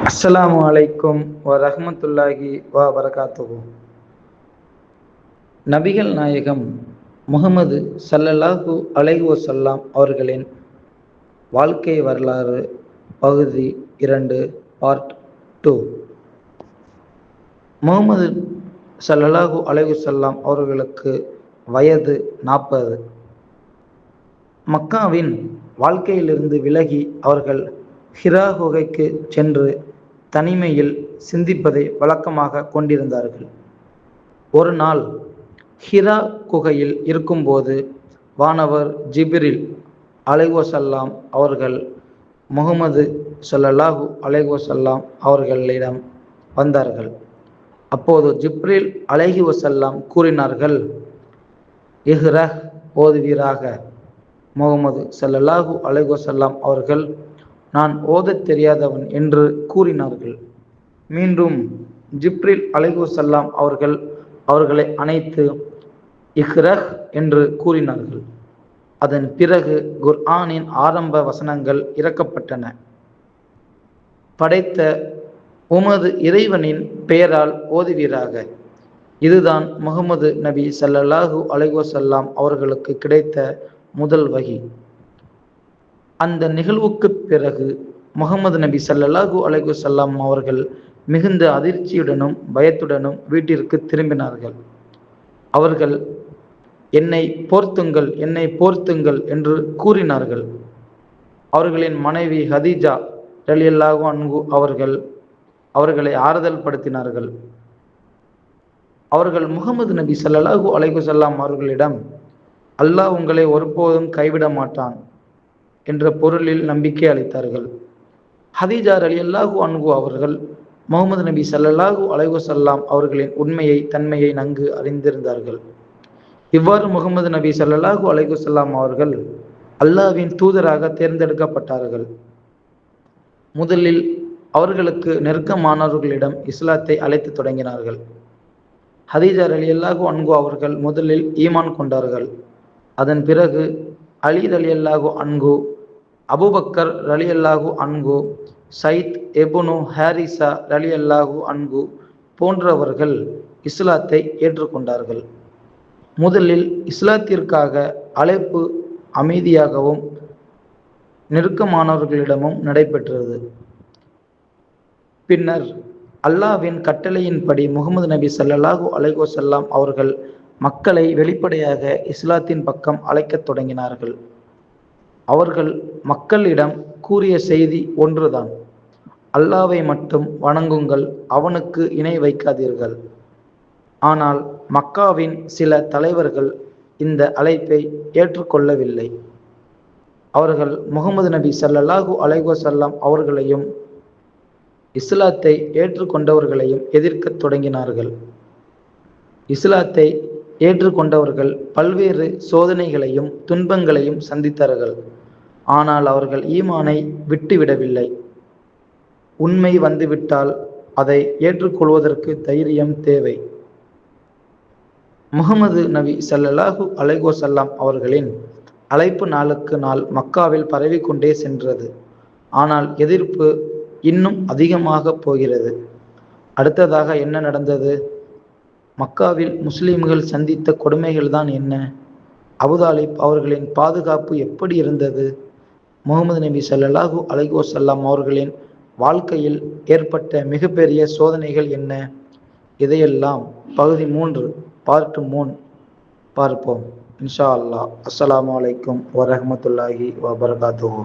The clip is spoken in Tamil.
அஸ்ஸலாமு அலைக்கும் வரஹ்மத்துல்லாஹி வபரகாத்துஹு. நபிகள் நாயகம் முஹம்மது ஸல்லல்லாஹு அலைஹி வஸல்லம் அவர்களின் வாழ்க்கை வரலாறு பகுதி 2 பார்ட் 2. முஹம்மது ஸல்லல்லாஹு அலைஹி வஸல்லம் அவர்களுக்கு வயது 40. மக்காவின் வாழ்க்கையிலிருந்து விலகி அவர்கள் ஹிரா குகைக்கு சென்று தனிமையில் சிந்திப்பதை வழக்கமாக கொண்டிருந்தார்கள். ஒரு நாள் ஹிரா குகையில் இருக்கும்போது வானவர் ஜிப்ரீல் அலைஹிவஸல்லம் அவர்கள் முஹம்மது ஸல்லல்லாஹு அலைஹி வஸல்லம் அவர்களிடம் வந்தார்கள். அப்போது ஜிப்ரீல் அலைஹிவஸல்லம் கூறினார்கள், இஹ்ரா ஓதுவீராக. முஹம்மது ஸல்லல்லாஹு அலைஹி வஸல்லம் அவர்கள் நான் ஓதத் தெரியாதவன் என்று கூறினார்கள். மீண்டும் ஜிப்ரீல் அலைஹிவஸல்லம் அவர்கள் அவர்களை அணைத்து இஹ்ரா என்று கூறினார்கள். அதன் பிறகு குர்ஆனின் ஆரம்ப வசனங்கள் இறக்கப்பட்டன. படைத்த உமது இறைவனின் பெயரால் ஓதுவீராக. இதுதான் முஹம்மது நபி ஸல்லல்லாஹு அலைஹி வஸல்லம் அவர்களுக்கு கிடைத்த முதல் வஹி. அந்த நிகழ்வுக்கு பிறகு முஹம்மது நபி ஸல்லல்லாஹு அலைஹி வஸல்லம் அவர்கள் மிகுந்த அதிர்ச்சியுடனும் பயத்துடனும் வீட்டிற்கு திரும்பினார்கள். அவர்கள் என்னை போர்த்துங்கள் என்று கூறினார்கள். அவர்களின் மனைவி ஹதீஜா ரலியல்லாஹு அன்ஹு அவர்களை ஆறுதல் படுத்தினார்கள். அவர்கள் முஹம்மது நபி ஸல்லல்லாஹு அலைஹி வஸல்லம் அவர்களிடம் அல்லாஹ் உங்களை ஒருபோதும் கைவிட மாட்டான் என்ற பொருளில் நம்பிக்கை அளித்தார்கள். ஹதீஜா ரலியல்லாஹு அன்ஹு அவர்கள் முஹம்மது நபி ஸல்லல்லாஹு அலைஹி வஸல்லம் அவர்களின் தன்மையை நன்கு அறிந்திருந்தார்கள். இவ்வாறு முஹம்மது நபி ஸல்லல்லாஹு அலைஹி வஸல்லம் அவர்கள் அல்லாஹ்வின் தூதராக தேர்ந்தெடுக்கப்பட்டார்கள். முதலில் அவர்களுக்கு நெருக்கமானவர்களிடம் இஸ்லாத்தை அழைத்து தொடங்கினார்கள். ஹதீஜா ரலியல்லாஹு அன்ஹு அவர்கள் முதலில் ஈமான் கொண்டார்கள். அதன் பிறகு அலி ரலியல்லாஹு அன்ஹு, அபூபக்கர் ரலியல்லாஹு அன்ஹு, சைத் இப்னு ஹாரிஸா ரலியல்லாஹு அன்ஹு போன்றவர்கள் இஸ்லாத்தை ஏற்றுக்கொண்டார்கள். முதலில் இஸ்லாத்திற்காக அழைப்பு அமைதியாகவும் நெருக்கமானவர்களிடமும் நடைபெற்றது. பின்னர் அல்லாஹ்வின் கட்டளையின்படி முஹம்மது நபி ஸல்லல்லாஹு அலைஹி வஸல்லம் அவர்கள் மக்களை வெளிப்படையாக இஸ்லாத்தின் பக்கம் அழைக்கத் தொடங்கினார்கள். அவர்கள் மக்களிடம் கூறிய செய்தி ஒன்றுதான், அல்லாஹ்வை மட்டும் வணங்குங்கள், அவனுக்கு இணை வைக்காதீர்கள். ஆனால் மக்காவின் சில தலைவர்கள் இந்த அழைப்பை ஏற்றுக்கொள்ளவில்லை. அவர்கள் முஹம்மது நபி ஸல்லல்லாஹு அலைஹி வஸல்லம் அவர்களையும் இஸ்லாத்தை ஏற்றுக்கொண்டவர்களையும் எதிர்க்கத் தொடங்கினார்கள். இஸ்லாத்தை ஏற்றுக்கொண்டவர்கள் பல்வேறு சோதனைகளையும் துன்பங்களையும் சந்தித்தார்கள். ஆனால் அவர்கள் ஈமானை விட்டுவிடவில்லை. உண்மை வந்துவிட்டால் அதை ஏற்றுக்கொள்வதற்கு தைரியம் தேவை. முஹம்மது நபி ஸல்லல்லாஹு அலைஹி வஸல்லம் அவர்களின் அழைப்பு நாளுக்கு நாள் மக்காவில் பரவிக்கொண்டே சென்றது. ஆனால் எதிர்ப்பு இன்னும் அதிகமாக போகிறது. அடுத்ததாக என்ன நடந்தது? மக்காவில் முஸ்லிம்கள் சந்தித்த கொடுமைகள் தான் என்ன? அபூதாலிப் அவர்களின் பாதுகாப்பு எப்படி இருந்தது? முஹம்மது நபி ஸல்லல்லாஹு அலைஹி வஸல்லம் அவர்களின் வாழ்க்கையில் ஏற்பட்ட மிகப்பெரிய சோதனைகள் என்ன? இதையெல்லாம் பகுதி 3 பார்ட் 3 பார்ப்போம் இன்ஷா அல்லாஹ். அஸ்ஸலாமு அலைக்கும் வரஹ்மத்துல்லாஹி வபரகாத்துஹு.